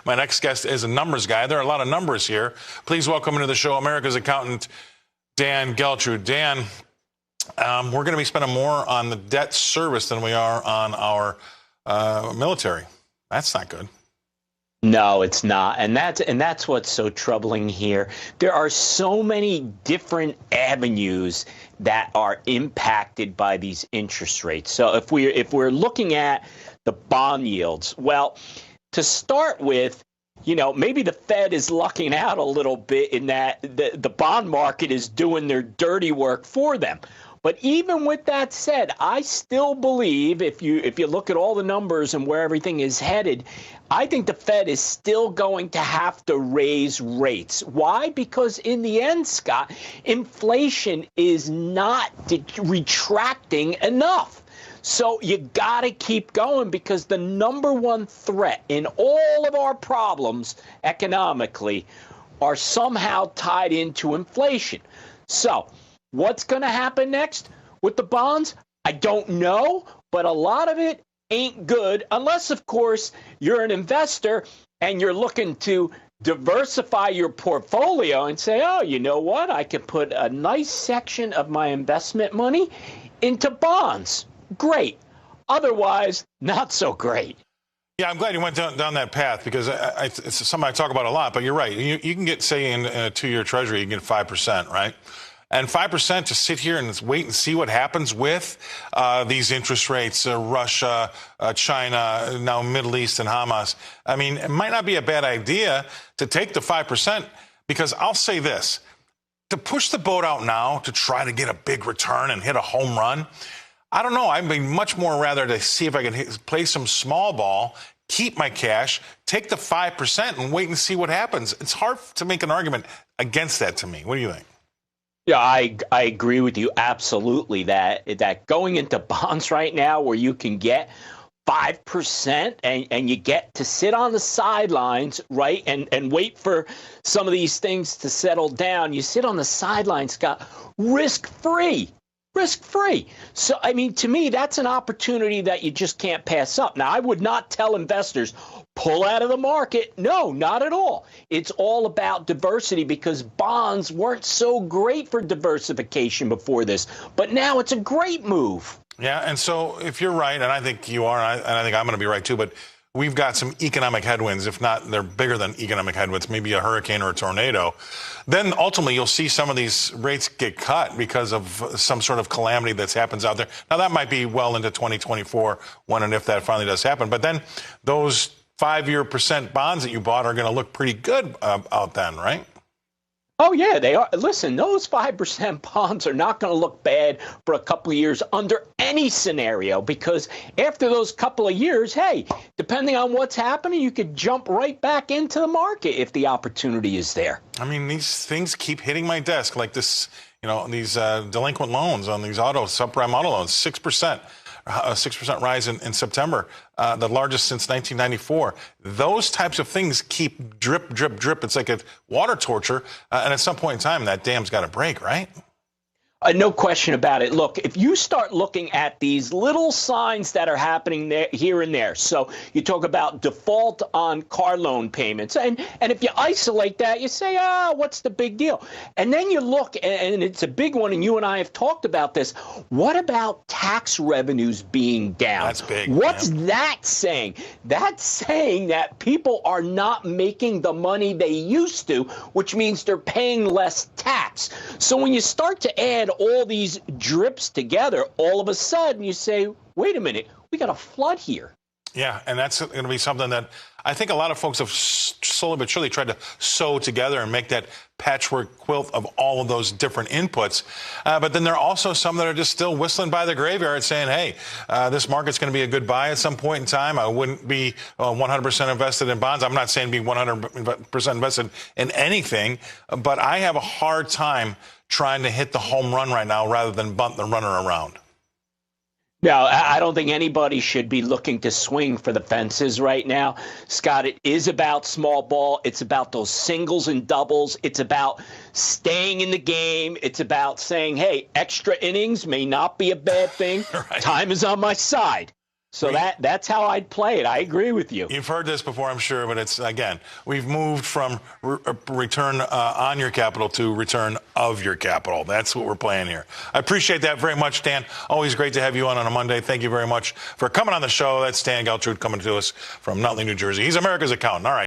My next guest is a numbers guy. There are a lot of numbers here. Please welcome into the show America's accountant, Dan Geltrude. Dan, we're going to be spending more on the debt service than we are on our military. That's not good. No, it's not. And that's what's so troubling here. There are so many different avenues that are impacted by these interest rates. So if we're looking at the bond yields, well, to start with, maybe the Fed is lucking out a little bit in that the bond market is doing their dirty work for them. But even with that said, I still believe if you look at all the numbers and where everything is headed, I think the Fed is still going to have to raise rates. Why? Because in the end, Scott, inflation is not retracting enough. So you got to keep going because the number one threat in all of our problems economically are somehow tied into inflation. So what's going to happen next with the bonds? I don't know, but a lot of it ain't good unless, of course, you're an investor and you're looking to diversify your portfolio and say, oh, you know what? I can put a nice section of my investment money into bonds. Great. Otherwise, not so great. Yeah, I'm glad you went down that path because it's something I talk about a lot, but you're right. You can get, say, in a 2-year treasury, you can get 5%, right? And 5% to sit here and wait and see what happens with these interest rates, Russia, China, now Middle East and Hamas. I mean, it might not be a bad idea to take the 5% because I'll say this, to push the boat out now to try to get a big return and hit a home run, I don't know. I'd be much more rather to see if I can play some small ball, keep my cash, take the 5% and wait and see what happens. It's hard to make an argument against that to me. What do you think? Yeah, I agree with you absolutely that going into bonds right now where you can get 5% and you get to sit on the sidelines, right, and wait for some of these things to settle down. You sit on the sidelines, Scott, risk-free. Risk-free. So, I mean, to me, that's an opportunity that you just can't pass up. Now, I would not tell investors, pull out of the market. No, not at all. It's all about diversity because bonds weren't so great for diversification before this. But now it's a great move. Yeah, and so if you're right, and I think you are, and I think I'm going to be right too, but we've got some economic headwinds. If not, they're bigger than economic headwinds, maybe a hurricane or a tornado. Then ultimately you'll see some of these rates get cut because of some sort of calamity that happens out there. Now that might be well into 2024 when and if that finally does happen. But then those 5-year % bonds that you bought are going to look pretty good out then, right? Oh, yeah, they are. Listen, those 5% bonds are not going to look bad for a couple of years under any scenario because after those couple of years, hey, depending on what's happening, you could jump right back into the market if the opportunity is there. I mean, these things keep hitting my desk like this, these delinquent loans on these subprime auto loans, 6%. A 6% rise in September, the largest since 1994. Those types of things keep drip, drip, drip. It's like a water torture. And at some point in time, that dam's got to break, right? No question about it. Look, if you start looking at these little signs that are happening there, here and there, so you talk about default on car loan payments, and if you isolate that, you say, what's the big deal? And then you look, and it's a big one, and you and I have talked about this. What about tax revenues being down? That's big. What's that saying? That's saying that people are not making the money they used to, which means they're paying less tax. So when you start to add all these drips together, all of a sudden you say, wait a minute, we got a flood here. Yeah, and that's going to be something that I think a lot of folks have slowly but surely tried to sew together and make that patchwork quilt of all of those different inputs. But then there are also some that are just still whistling by the graveyard saying, hey, this market's going to be a good buy at some point in time. I wouldn't be 100% invested in bonds. I'm not saying be 100% invested in anything, but I have a hard time trying to hit the home run right now rather than bunt the runner around. No, I don't think anybody should be looking to swing for the fences right now. Scott, it is about small ball. It's about those singles and doubles. It's about staying in the game. It's about saying, hey, extra innings may not be a bad thing. Right. Time is on my side. So that's how I'd play it. I agree with you. You've heard this before, I'm sure, but it's, again, we've moved from return on your capital to return of your capital. That's what we're playing here. I appreciate that very much, Dan. Always great to have you on a Monday. Thank you very much for coming on the show. That's Dan Geltrude coming to us from Nutley, New Jersey. He's America's accountant. All right.